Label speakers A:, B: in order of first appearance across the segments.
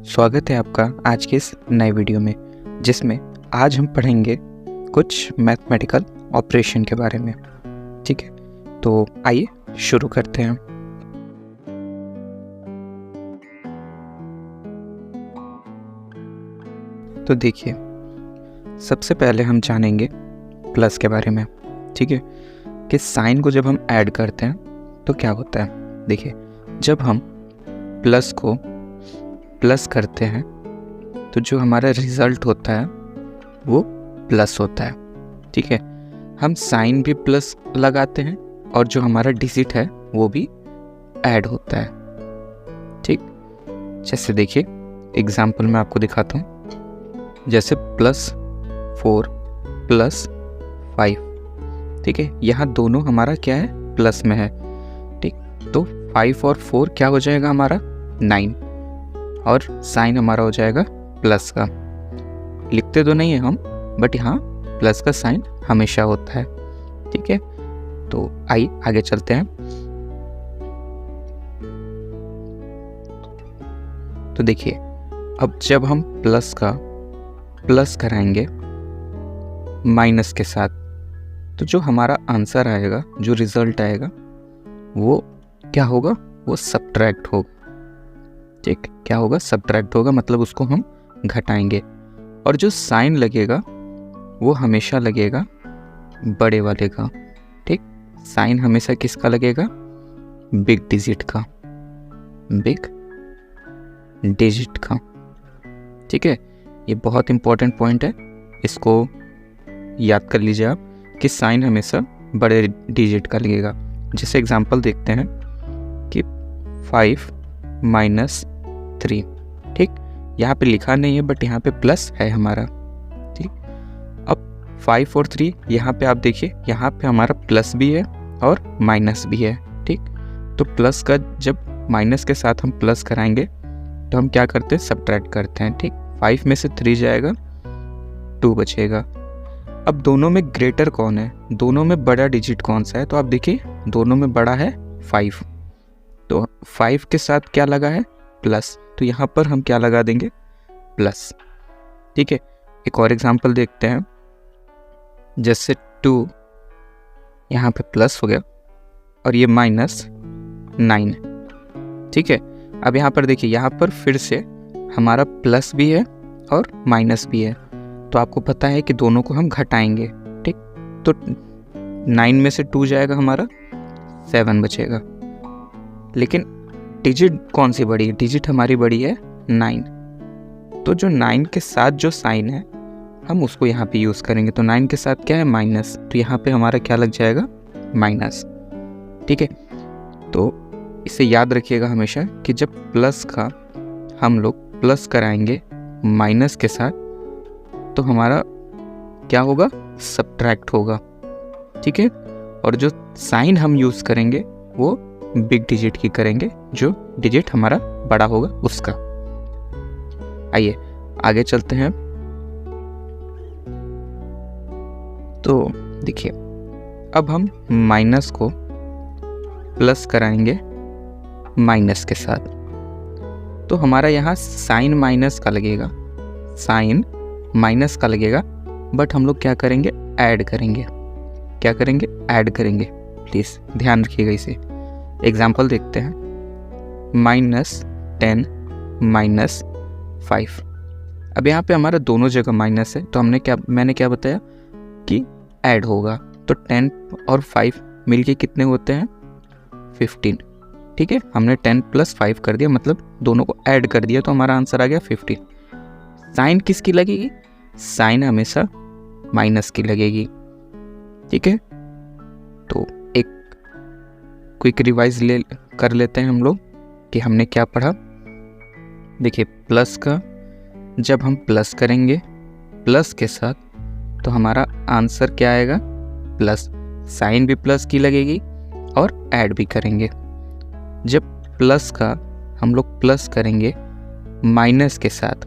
A: स्वागत है आपका आज के इस नए वीडियो में, जिसमें आज हम पढ़ेंगे कुछ मैथमेटिकल ऑपरेशन के बारे में। ठीक है, तो आइए शुरू करते हैं। तो देखिए, सबसे पहले हम जानेंगे प्लस के बारे में। ठीक है, कि साइन को जब हम ऐड करते हैं तो क्या होता है। देखिए, जब हम प्लस को प्लस करते हैं तो जो हमारा रिजल्ट होता है वो प्लस होता है। ठीक है, हम साइन भी प्लस लगाते हैं और जो हमारा डिजिट है वो भी ऐड होता है। ठीक, जैसे देखिए एग्जाम्पल मैं आपको दिखाता हूँ। जैसे +4 + 5। ठीक है, यहाँ दोनों हमारा क्या है, प्लस में है। ठीक, तो 5 और 4 क्या हो जाएगा हमारा 9 और साइन हमारा हो जाएगा प्लस का। लिखते तो नहीं है हम, बट यहाँ प्लस का साइन हमेशा होता है। ठीक है, तो आइए आगे चलते हैं। तो देखिए, अब जब हम प्लस का प्लस कराएंगे माइनस के साथ, तो जो हमारा आंसर आएगा, जो रिजल्ट आएगा, वो क्या होगा, वो सब्ट्रैक्ट होगा। ठीक, क्या होगा, सब्ट्रैक्ट होगा, मतलब उसको हम घटाएंगे। और जो साइन लगेगा वो हमेशा लगेगा बड़े वाले का। ठीक, साइन हमेशा किसका लगेगा, बिग डिजिट का, बिग डिजिट का। ठीक है, ये बहुत इंपॉर्टेंट पॉइंट है, इसको याद कर लीजिए आप कि साइन हमेशा बड़े डिजिट का लगेगा। जैसे एग्जांपल देखते हैं कि 5 - 3। ठीक, यहाँ पे लिखा नहीं है बट यहाँ पे प्लस है हमारा। ठीक, अब 5 और 3 यहाँ पे आप देखिए, यहाँ पे हमारा प्लस भी है और माइनस भी है। ठीक, तो प्लस का जब माइनस के साथ हम प्लस कराएंगे तो हम क्या करते हैं, सब्ट्रैक्ट करते हैं। ठीक, 5 में से 3 जाएगा, 2 बचेगा। अब दोनों में ग्रेटर कौन है, दोनों में बड़ा डिजिट कौन सा है, तो आप देखिए दोनों में बड़ा है 5, तो 5 के साथ क्या लगा है, प्लस, तो यहाँ पर हम क्या लगा देंगे, प्लस। ठीक है, एक और एग्जांपल देखते हैं। जैसे 2 यहाँ पे प्लस हो गया और ये -9। ठीक है, अब यहाँ पर देखिए, यहाँ पर फिर से हमारा प्लस भी है और माइनस भी है, तो आपको पता है कि दोनों को हम घटाएंगे। ठीक, तो 9 में से 2 जाएगा, हमारा 7 बचेगा। लेकिन डिजिट कौन सी बड़ी है, डिजिट हमारी बड़ी है 9, तो जो 9 के साथ जो साइन है हम उसको यहाँ पे यूज़ करेंगे। तो 9 के साथ क्या है, माइनस, तो यहाँ पे हमारा क्या लग जाएगा, माइनस। ठीक है, तो इसे याद रखिएगा हमेशा कि जब प्लस का हम लोग प्लस कराएंगे माइनस के साथ, तो हमारा क्या होगा, सब्ट्रैक्ट होगा। ठीक है, और जो साइन हम यूज़ करेंगे वो बिग डिजिट की करेंगे, जो डिजिट हमारा बड़ा होगा उसका। आइए आगे चलते हैं। तो देखिए, अब हम माइनस को प्लस कराएंगे माइनस के साथ, तो हमारा यहाँ साइन माइनस का लगेगा, साइन माइनस का लगेगा, बट हम लोग क्या करेंगे, ऐड करेंगे। क्या करेंगे, ऐड करेंगे। प्लीज़ ध्यान रखिएगा इसे। एग्जाम्पल देखते हैं। -10 - 5। अब यहाँ पे हमारा दोनों जगह माइनस है, तो मैंने क्या बताया कि ऐड होगा, तो 10 और 5 मिलके कितने होते हैं, 15। ठीक है, हमने 10 + 5 कर दिया, मतलब दोनों को ऐड कर दिया, तो हमारा आंसर आ गया 15। साइन किसकी लगेगी, साइन हमेशा माइनस की लगेगी। ठीक है, तो एक क्विक रिवाइज कर लेते हैं हम लोग कि हमने क्या पढ़ा। देखिए, प्लस का जब हम प्लस करेंगे प्लस के साथ, तो हमारा आंसर क्या आएगा, प्लस। साइन भी प्लस की लगेगी और ऐड भी करेंगे। जब प्लस का हम लोग प्लस करेंगे माइनस के साथ,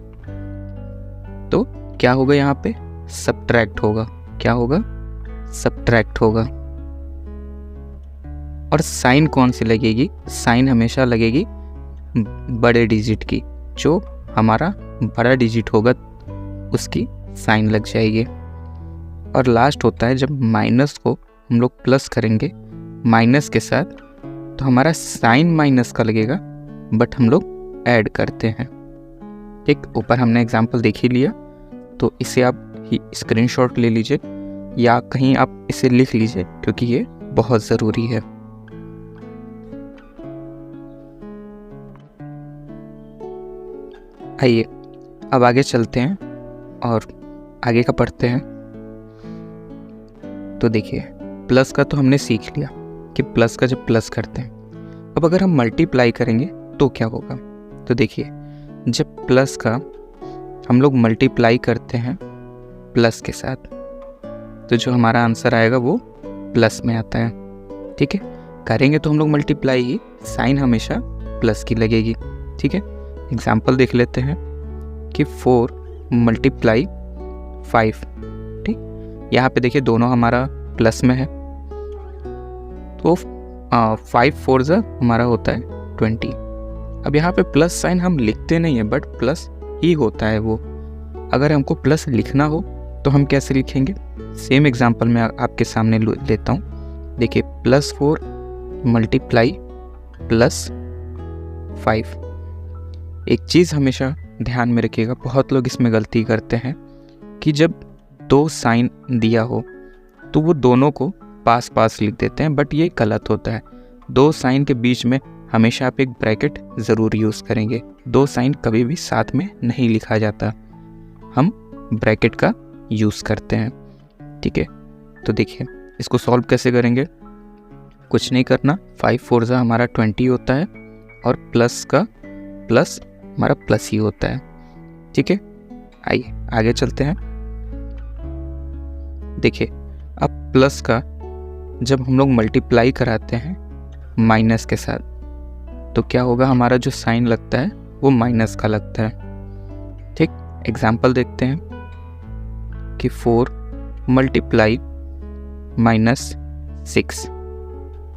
A: तो क्या होगा, यहाँ पे सब्ट्रैक्ट होगा। क्या होगा, सब्ट्रैक्ट होगा। और साइन कौन सी लगेगी, साइन हमेशा लगेगी बड़े डिजिट की, जो हमारा बड़ा डिजिट होगा उसकी साइन लग जाएगी। और लास्ट होता है जब माइनस को हम लोग प्लस करेंगे माइनस के साथ, तो हमारा साइन माइनस का लगेगा बट हम लोग ऐड करते हैं। ठीक, ऊपर हमने एग्जांपल देख ही लिया, तो इसे आप ही स्क्रीनशॉट ले लीजिए या कहीं आप इसे लिख लीजिए क्योंकि ये बहुत ज़रूरी है। आइए अब आगे चलते हैं और आगे का पढ़ते हैं। तो देखिए प्लस का तो हमने सीख लिया कि प्लस का जब प्लस करते हैं, अब अगर हम मल्टीप्लाई करेंगे तो क्या होगा। तो देखिए जब प्लस का हम लोग मल्टीप्लाई करते हैं प्लस के साथ, तो जो हमारा आंसर आएगा वो प्लस में आता है। ठीक है, करेंगे तो हम लोग मल्टीप्लाई ही, साइन हमेशा प्लस की लगेगी। ठीक है, एग्जाम्पल देख लेते हैं कि 4 मल्टीप्लाई 5। ठीक, यहाँ पे देखिए दोनों हमारा प्लस में है, तो 5 4 हमारा होता है 20। अब यहाँ पे प्लस साइन हम लिखते नहीं है बट प्लस ही होता है वो। अगर हमको प्लस लिखना हो तो हम कैसे लिखेंगे, सेम एग्जांपल मैं आपके सामने लेता हूँ। देखिए +4 मल्टीप्लाई +5। एक चीज़ हमेशा ध्यान में रखिएगा, बहुत लोग इसमें गलती करते हैं कि जब 2 साइन दिया हो तो वो दोनों को पास पास लिख देते हैं, बट ये गलत होता है। 2 साइन के बीच में हमेशा आप एक ब्रैकेट ज़रूर यूज़ करेंगे। 2 साइन कभी भी साथ में नहीं लिखा जाता, हम ब्रैकेट का यूज़ करते हैं। ठीक है, तो देखिए इसको सॉल्व कैसे करेंगे, कुछ नहीं करना। 5 4 हमारा 20 होता है और प्लस का प्लस हमारा प्लस ही होता है। ठीक है, आइए आगे चलते हैं। देखिए अब प्लस का जब हम लोग मल्टीप्लाई कराते हैं माइनस के साथ, तो क्या होगा, हमारा जो साइन लगता है वो माइनस का लगता है। ठीक, एग्जाम्पल देखते हैं कि 4 मल्टीप्लाई -6।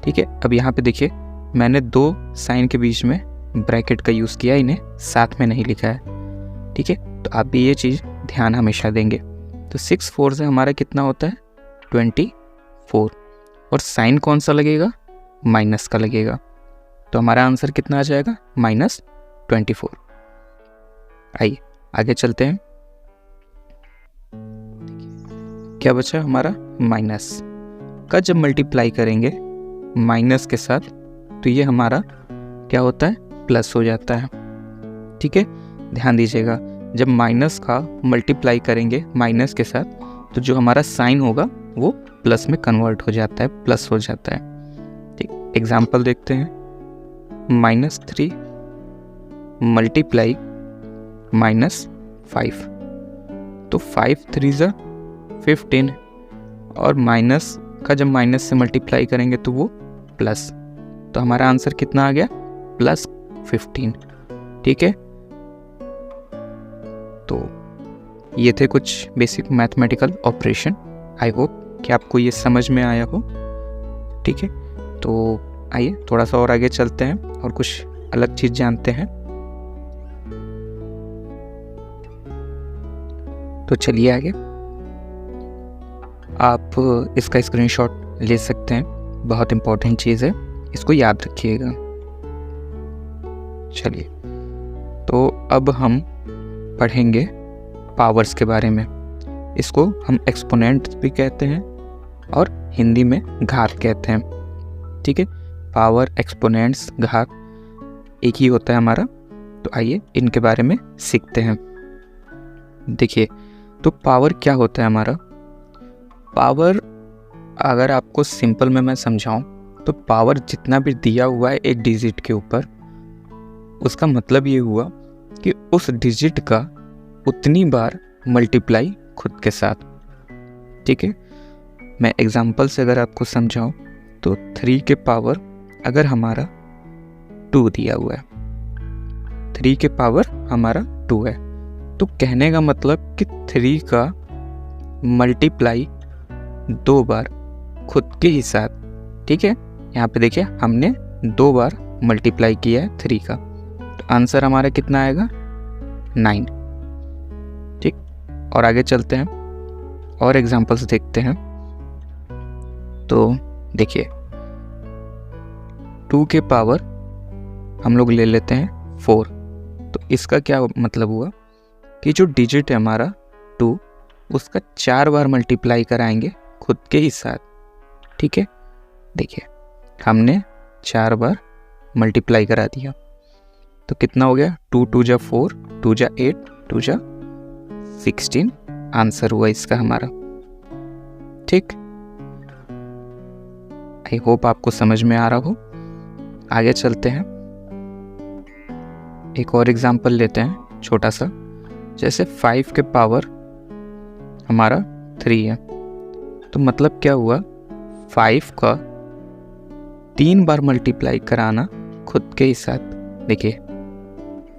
A: ठीक है, अब यहाँ पे देखिए मैंने 2 साइन के बीच में ब्रैकेट का यूज़ किया, इन्हें साथ में नहीं लिखा है। ठीक है, तो आप भी ये चीज़ ध्यान हमेशा देंगे। तो 6 4 से हमारा कितना होता है 24, और साइन कौन सा लगेगा, माइनस का लगेगा, तो हमारा आंसर कितना आ जाएगा -24। आइए आगे चलते हैं। क्या बचा हमारा, माइनस का जब मल्टीप्लाई करेंगे माइनस के साथ तो ये हमारा क्या होता है, प्लस हो जाता है। ठीक है, ध्यान दीजिएगा, जब माइनस का मल्टीप्लाई करेंगे माइनस के साथ तो जो हमारा साइन होगा वो प्लस में कन्वर्ट हो जाता है, प्लस हो जाता है। ठीक, एग्जाम्पल देखते हैं। -3 मल्टीप्लाई -5, तो 5 3 15, और माइनस का जब माइनस से मल्टीप्लाई करेंगे तो वो प्लस, तो हमारा आंसर कितना आ गया +15। ठीक है, तो ये थे कुछ basic mathematical operation. I hope कि आपको ये समझ में आया हो। ठीक है, तो आइए थोड़ा सा और आगे चलते हैं और कुछ अलग चीज़ जानते हैं। तो चलिए आगे, आप इसका स्क्रीनशॉट ले सकते हैं, बहुत इम्पोर्टेंट चीज़ है, इसको याद रखिएगा। चलिए, तो अब हम पढ़ेंगे पावर्स के बारे में। इसको हम एक्सपोनेंट्स भी कहते हैं और हिंदी में घात कहते हैं। ठीक है, पावर, एक्सपोनेंट्स, घात एक ही होता है हमारा। तो आइए इनके बारे में सीखते हैं। देखिए, तो पावर क्या होता है हमारा। पावर अगर आपको सिंपल में मैं समझाऊं तो पावर जितना भी दिया हुआ है एक डिजिट के ऊपर, उसका मतलब ये हुआ कि उस डिजिट का उतनी बार मल्टीप्लाई खुद के साथ। ठीक है, मैं एग्जांपल से अगर आपको समझाऊं तो 3 के पावर अगर हमारा 2 दिया हुआ है, 3 के पावर हमारा 2 है, तो कहने का मतलब कि 3 का मल्टीप्लाई 2 बार खुद के ही साथ। ठीक है, यहाँ पे देखिए हमने 2 बार मल्टीप्लाई किया है 3 का, तो आंसर हमारा कितना आएगा 9। ठीक, और आगे चलते हैं और एग्जांपल्स देखते हैं। तो देखिए 2 के पावर हम लोग ले लेते हैं 4। तो इसका क्या मतलब हुआ कि जो डिजिट है हमारा 2, उसका 4 बार मल्टीप्लाई कराएंगे खुद के ही साथ। ठीक है, देखिए हमने 4 बार मल्टीप्लाई करा दिया तो कितना हो गया, 2 2 जा 4, 2 जा 8, 2 जा 16 आंसर हुआ इसका हमारा। ठीक, आई होप आपको समझ में आ रहा हो। आगे चलते हैं, एक और एग्जांपल लेते हैं छोटा सा। जैसे 5 के पावर हमारा 3 है, तो मतलब क्या हुआ, 5 का 3 बार मल्टीप्लाई कराना खुद के ही साथ। देखिए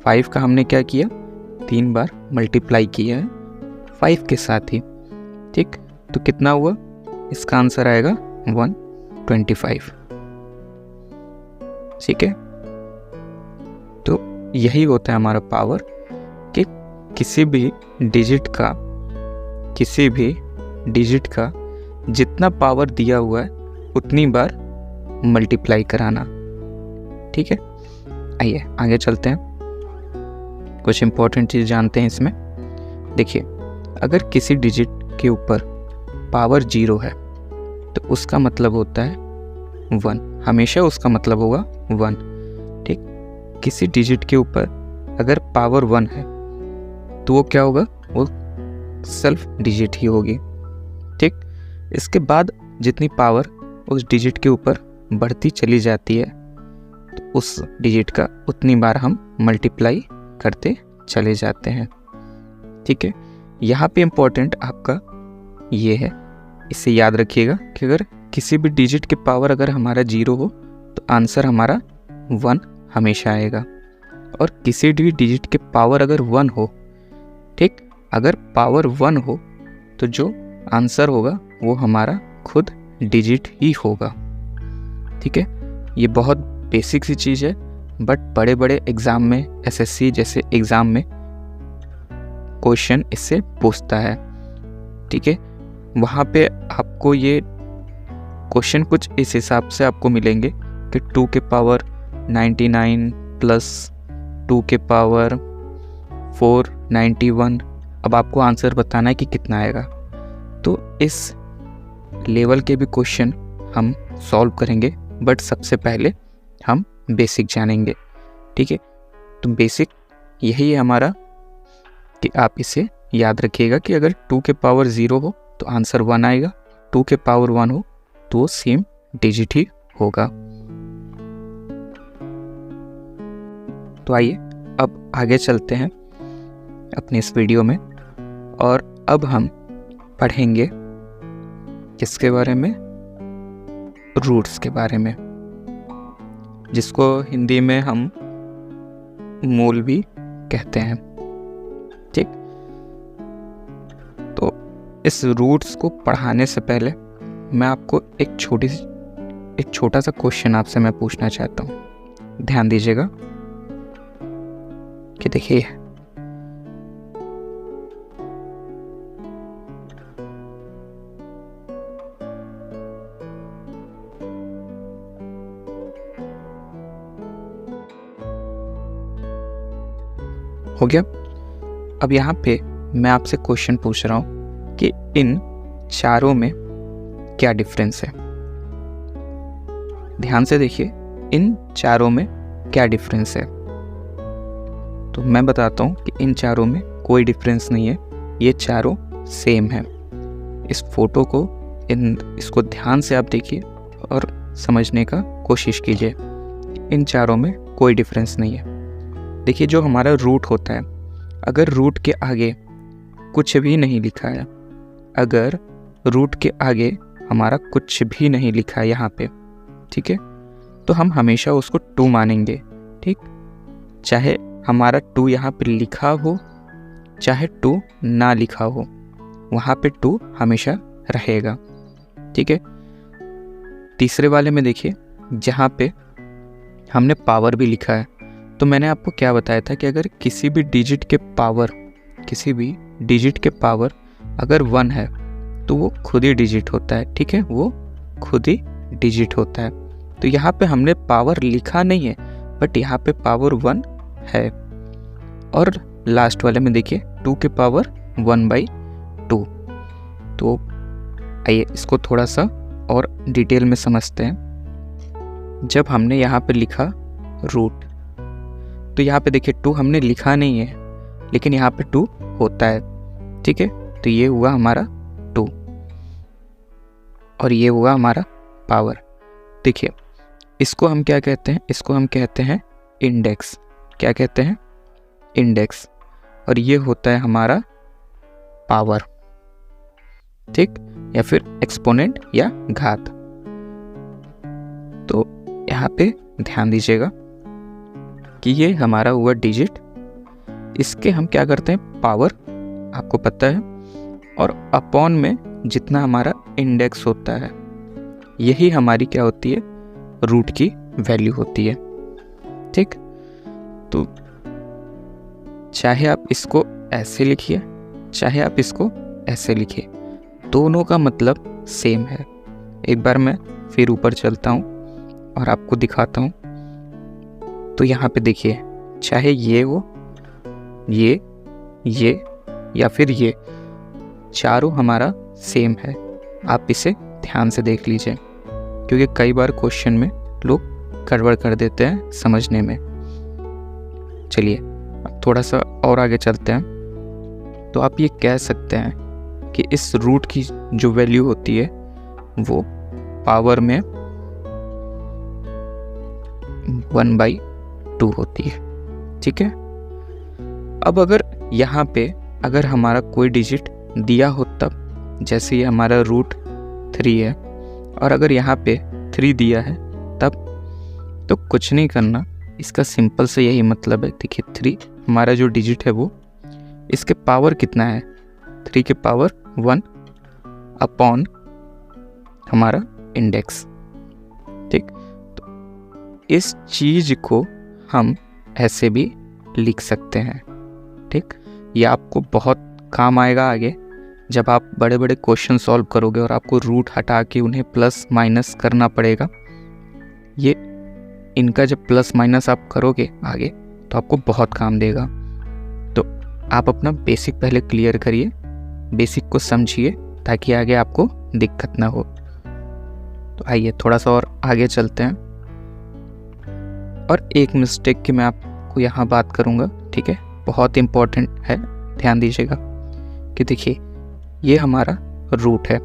A: 5 का हमने क्या किया, 3 बार मल्टीप्लाई किया है 5 के साथ ही। ठीक, तो कितना हुआ, इसका आंसर आएगा 125। ठीक है, तो यही होता है हमारा पावर कि किसी भी डिजिट का जितना पावर दिया हुआ है उतनी बार मल्टीप्लाई कराना। ठीक है, आइए आगे चलते हैं, कुछ इंपॉर्टेंट चीज़ जानते हैं इसमें। देखिए अगर किसी डिजिट के ऊपर पावर 0 है तो उसका मतलब होता है 1, हमेशा उसका मतलब होगा 1। ठीक, किसी डिजिट के ऊपर अगर पावर 1 है तो वो क्या होगा, वो सेल्फ डिजिट ही होगी। ठीक, इसके बाद जितनी पावर उस डिजिट के ऊपर बढ़ती चली जाती है तो उस डिजिट का उतनी बार हम मल्टीप्लाई करते चले जाते हैं। ठीक है, यहाँ पे इम्पोर्टेंट आपका ये है, इसे याद रखिएगा कि अगर किसी भी डिजिट के पावर अगर हमारा 0 हो तो आंसर हमारा 1 हमेशा आएगा, और किसी भी डिजिट के पावर अगर 1 हो, ठीक, अगर पावर 1 हो तो जो आंसर होगा वो हमारा खुद डिजिट ही होगा। ठीक है, ये बहुत बेसिक सी चीज़ है, बट बड़े बड़े एग्ज़ाम में, एसएससी जैसे एग्ज़ाम में क्वेश्चन इससे पूछता है। ठीक है, वहाँ पे आपको ये क्वेश्चन कुछ इस हिसाब से आपको मिलेंगे कि 2 के पावर 99 प्लस 2 के पावर 491। अब आपको आंसर बताना है कि कितना आएगा। तो इस लेवल के भी क्वेश्चन हम सॉल्व करेंगे, बट सबसे पहले हम बेसिक जानेंगे। ठीक है, तो बेसिक यही है हमारा कि आप इसे याद रखिएगा कि अगर 2 के पावर 0 हो तो आंसर 1 आएगा, 2 के पावर 1 हो तो वो सेम डिजिट ही होगा। तो आइए अब आगे चलते हैं अपने इस वीडियो में, और अब हम पढ़ेंगे किसके बारे में, रूट्स के बारे में, जिसको हिंदी में हम मूल भी कहते हैं। ठीक, तो इस रूट्स को पढ़ाने से पहले मैं आपको एक छोटा सा क्वेश्चन आपसे मैं पूछना चाहता हूँ। ध्यान दीजिएगा कि देखिए हो गया। अब यहाँ पे मैं आपसे क्वेश्चन पूछ रहा हूँ कि इन चारों में क्या डिफरेंस है। ध्यान से देखिए, इन चारों में क्या डिफरेंस है। तो मैं बताता हूँ कि इन चारों में कोई डिफरेंस नहीं है, ये चारों सेम है। इस फोटो को इसको ध्यान से आप देखिए और समझने का कोशिश कीजिए। इन चारों में कोई डिफरेंस नहीं है। देखिए जो हमारा रूट होता है, अगर रूट के आगे कुछ भी नहीं लिखा है, अगर रूट के आगे हमारा कुछ भी नहीं लिखा है यहाँ पे, ठीक है, तो हम हमेशा उसको 2 मानेंगे। ठीक, चाहे हमारा 2 यहाँ पे लिखा हो चाहे 2 ना लिखा हो, वहाँ पे 2 हमेशा रहेगा। ठीक है, तीसरे वाले में देखिए जहाँ पे हमने पावर भी लिखा है, तो मैंने आपको क्या बताया था कि अगर किसी भी डिजिट के पावर अगर 1 है तो वो खुद ही डिजिट होता है, ठीक है, वो खुद ही डिजिट होता है। तो यहाँ पे हमने पावर लिखा नहीं है, बट यहाँ पे पावर 1 है। और लास्ट वाले में देखिए 2 के पावर 1/2। तो आइए इसको थोड़ा सा और डिटेल में समझते हैं। जब हमने यहाँ पे लिखा रूट, तो यहाँ पे देखिए 2 हमने लिखा नहीं है, लेकिन यहाँ पे 2 होता है, ठीक है। तो ये हुआ हमारा 2 और ये हुआ हमारा पावर। देखिए इसको हम क्या कहते हैं, इसको हम कहते हैं इंडेक्स। क्या कहते हैं? इंडेक्स। और ये होता है हमारा पावर, ठीक, या फिर एक्सपोनेंट या घात। तो यहाँ पे ध्यान दीजिएगा कि ये हमारा हुआ डिजिट, इसके हम क्या करते हैं, पावर, आपको पता है, और अपॉन में जितना हमारा इंडेक्स होता है, यही हमारी क्या होती है, रूट की वैल्यू होती है, ठीक। तो चाहे आप इसको ऐसे लिखिए, चाहे आप इसको ऐसे लिखिए, दोनों का मतलब सेम है। एक बार मैं फिर ऊपर चलता हूँ और आपको दिखाता हूँ। तो यहाँ पे देखिए, चाहे ये हो, ये या फिर ये, चारों हमारा सेम है। आप इसे ध्यान से देख लीजिए, क्योंकि कई बार क्वेश्चन में लोग गड़बड़ कर देते हैं समझने में। चलिए अब थोड़ा सा और आगे चलते हैं। तो आप ये कह सकते हैं कि इस रूट की जो वैल्यू होती है वो पावर में 1/2 होती है, ठीक है। अब अगर यहाँ पे अगर हमारा कोई डिजिट दिया हो, तब जैसे ये हमारा √3 है, और अगर यहाँ पे 3 दिया है तब, तो कुछ नहीं करना, इसका सिंपल से यही मतलब है। देखिए 3 हमारा जो डिजिट है वो, इसके पावर कितना है, 3 के पावर 1 अपॉन हमारा इंडेक्स, ठीक। तो इस चीज को हम ऐसे भी लिख सकते हैं, ठीक। ये आपको बहुत काम आएगा आगे, जब आप बड़े बड़े क्वेश्चन सॉल्व करोगे और आपको रूट हटा के उन्हें प्लस माइनस करना पड़ेगा। ये इनका जब प्लस माइनस आप करोगे आगे, तो आपको बहुत काम देगा। तो आप अपना बेसिक पहले क्लियर करिए, बेसिक को समझिए, ताकि आगे आपको दिक्कत ना हो। तो आइए थोड़ा सा और आगे चलते हैं। और एक मिस्टेक की मैं आपको यहाँ बात करूँगा, ठीक है, बहुत इम्पोर्टेंट है, ध्यान दीजिएगा। कि देखिए ये हमारा रूट है,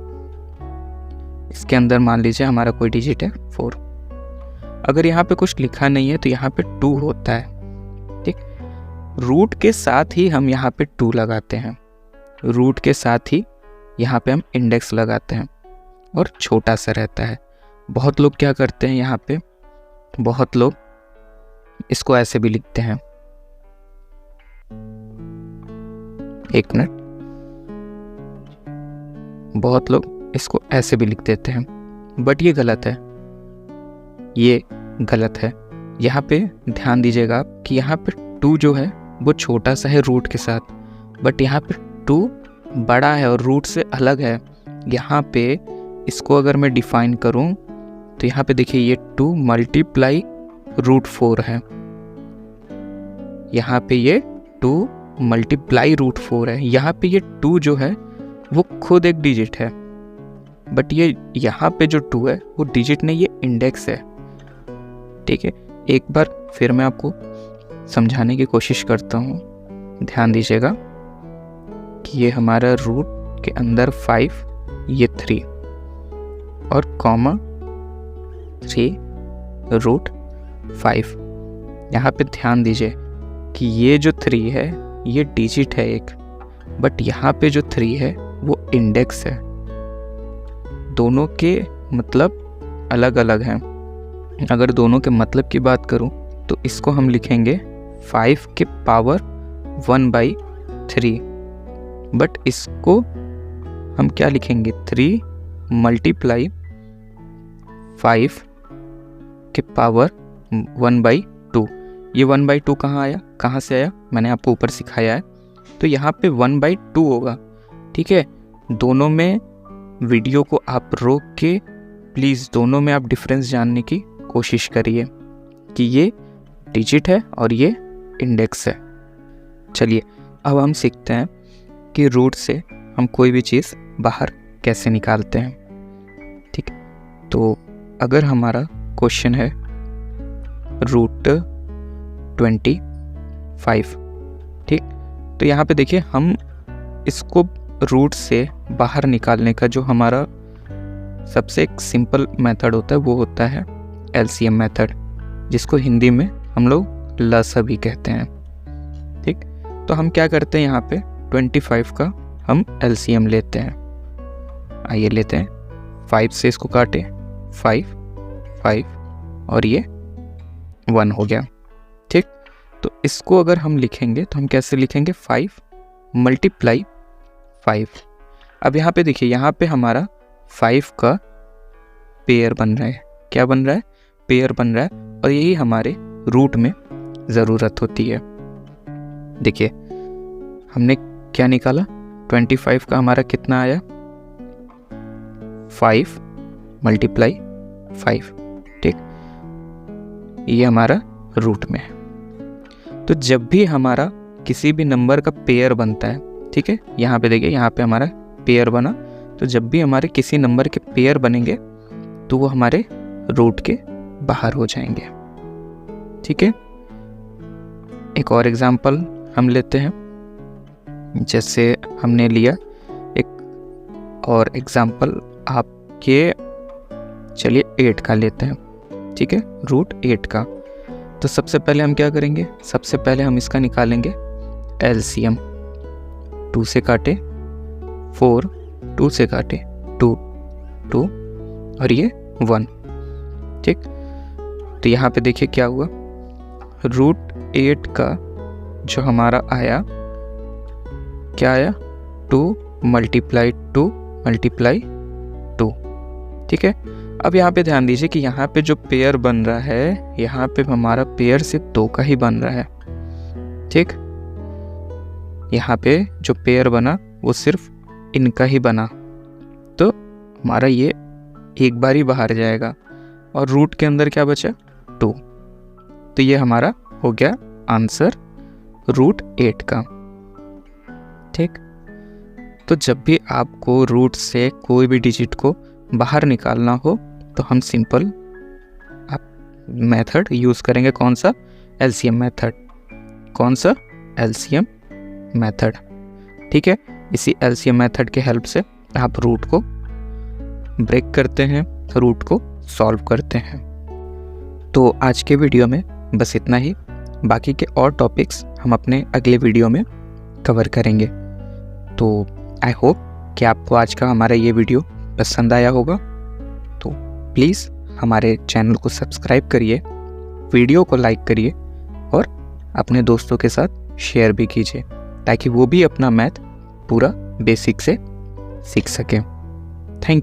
A: इसके अंदर मान लीजिए हमारा कोई डिजिट है 4। अगर यहाँ पे कुछ लिखा नहीं है तो यहाँ पे 2 होता है, ठीक। रूट के साथ ही हम यहाँ पे 2 लगाते हैं, रूट के साथ ही यहाँ पे हम इंडेक्स लगाते हैं, और छोटा सा रहता है। बहुत लोग क्या करते हैं, यहाँ पे बहुत लोग इसको ऐसे भी लिखते हैं, एक मिनट, बहुत लोग इसको ऐसे भी लिख देते हैं, बट ये गलत है, ये गलत है। यहाँ पे ध्यान दीजिएगा आप कि यहाँ पे 2 जो है वो छोटा सा है रूट के साथ, बट यहाँ पे 2 बड़ा है और रूट से अलग है। यहाँ पे इसको अगर मैं डिफाइन करूँ तो यहाँ पे देखिए ये 2 मल्टीप्लाई √4 है, यहाँ पे ये 2 मल्टीप्लाई √4 है। यहाँ पे ये 2 जो है वो खुद एक डिजिट है, बट ये यहाँ पे जो 2 है वो डिजिट नहीं, ये इंडेक्स है, ठीक है। एक बार फिर मैं आपको समझाने की कोशिश करता हूँ, ध्यान दीजिएगा कि ये हमारा रूट के अंदर 5, ये 3 और कॉमा 3 √5। यहाँ पे ध्यान दीजिए कि ये जो 3 है ये डिजिट है एक, बट यहाँ पे जो 3 है वो इंडेक्स है। दोनों के मतलब अलग अलग हैं। अगर दोनों के मतलब की बात करूं तो इसको हम लिखेंगे 5 के पावर 1/3, बट इसको हम क्या लिखेंगे, 3 मल्टीप्लाई 5 के पावर 1/2। ये 1/2 कहाँ आया, कहाँ से आया, मैंने आपको ऊपर सिखाया है। तो यहाँ पे 1/2 होगा, ठीक है। दोनों में वीडियो को आप रोक के प्लीज़ दोनों में आप डिफरेंस जानने की कोशिश करिए कि ये डिजिट है और ये इंडेक्स है। चलिए अब हम सीखते हैं कि रूट से हम कोई भी चीज़ बाहर कैसे निकालते हैं, ठीक। तो अगर हमारा क्वेश्चन है √25, ठीक, तो यहाँ पे देखिए हम इसको रूट से बाहर निकालने का जो हमारा सबसे एक सिंपल मेथड होता है वो होता है एलसीएम मेथड, जिसको हिंदी में हम लोग लसा भी कहते हैं, ठीक। तो हम क्या करते हैं, यहाँ पे 25 का हम एलसीएम लेते हैं। आइए लेते हैं, 5 से इसको काटे, 5 और ये 1 हो गया, ठीक। तो इसको अगर हम लिखेंगे तो हम कैसे लिखेंगे, 5 × 5। अब यहाँ पे देखिए, यहाँ पे हमारा 5 का पेयर बन रहा है। क्या बन रहा है, पेयर बन रहा है, और यही हमारे रूट में ज़रूरत होती है। देखिए हमने क्या निकाला, 25 का हमारा कितना आया, 5 × 5, ठीक। ये हमारा रूट में है। तो जब भी हमारा किसी भी नंबर का पेयर बनता है, ठीक है, यहाँ पे देखिए, यहाँ पे हमारा पेयर बना, तो जब भी हमारे किसी नंबर के पेयर बनेंगे तो वो हमारे रूट के बाहर हो जाएंगे, ठीक है। एक और एग्जांपल हम लेते हैं, जैसे हमने लिया एक और एग्जांपल आपके, चलिए 8 का लेते हैं, ठीक है, √8 का। तो सबसे पहले हम क्या करेंगे, सबसे पहले हम इसका निकालेंगे एलसीएम। 2 से काटे 4, 2 से काटे 2 और ये 1, ठीक। तो यहाँ पे देखिए क्या हुआ, √8 का जो हमारा आया, क्या आया, 2 × 2, ठीक है। अब यहाँ पे ध्यान दीजिए कि यहाँ पे जो पेयर बन रहा है, यहाँ पे हमारा पेयर सिर्फ 2 का ही बन रहा है, ठीक। यहाँ पे जो पेयर बना वो सिर्फ इनका ही बना, तो हमारा ये एक बार ही बाहर जाएगा, और रूट के अंदर क्या बचा, 2। तो ये हमारा हो गया आंसर √8 का, ठीक। तो जब भी आपको रूट से कोई भी डिजिट को बाहर निकालना हो तो हम सिंपल आप मेथड यूज़ करेंगे, कौन सा, एलसीएम मेथड। कौन सा, एलसीएम मेथड, ठीक है। इसी एलसीएम मेथड के हेल्प से आप रूट को ब्रेक करते हैं, रूट को सॉल्व करते हैं। तो आज के वीडियो में बस इतना ही, बाकी के और टॉपिक्स हम अपने अगले वीडियो में कवर करेंगे। तो आई होप कि आपको आज का हमारा ये वीडियो पसंद आया होगा। तो प्लीज़ हमारे चैनल को सब्सक्राइब करिए, वीडियो को लाइक करिए और अपने दोस्तों के साथ शेयर भी कीजिए, ताकि वो भी अपना मैथ पूरा बेसिक से सीख सकें।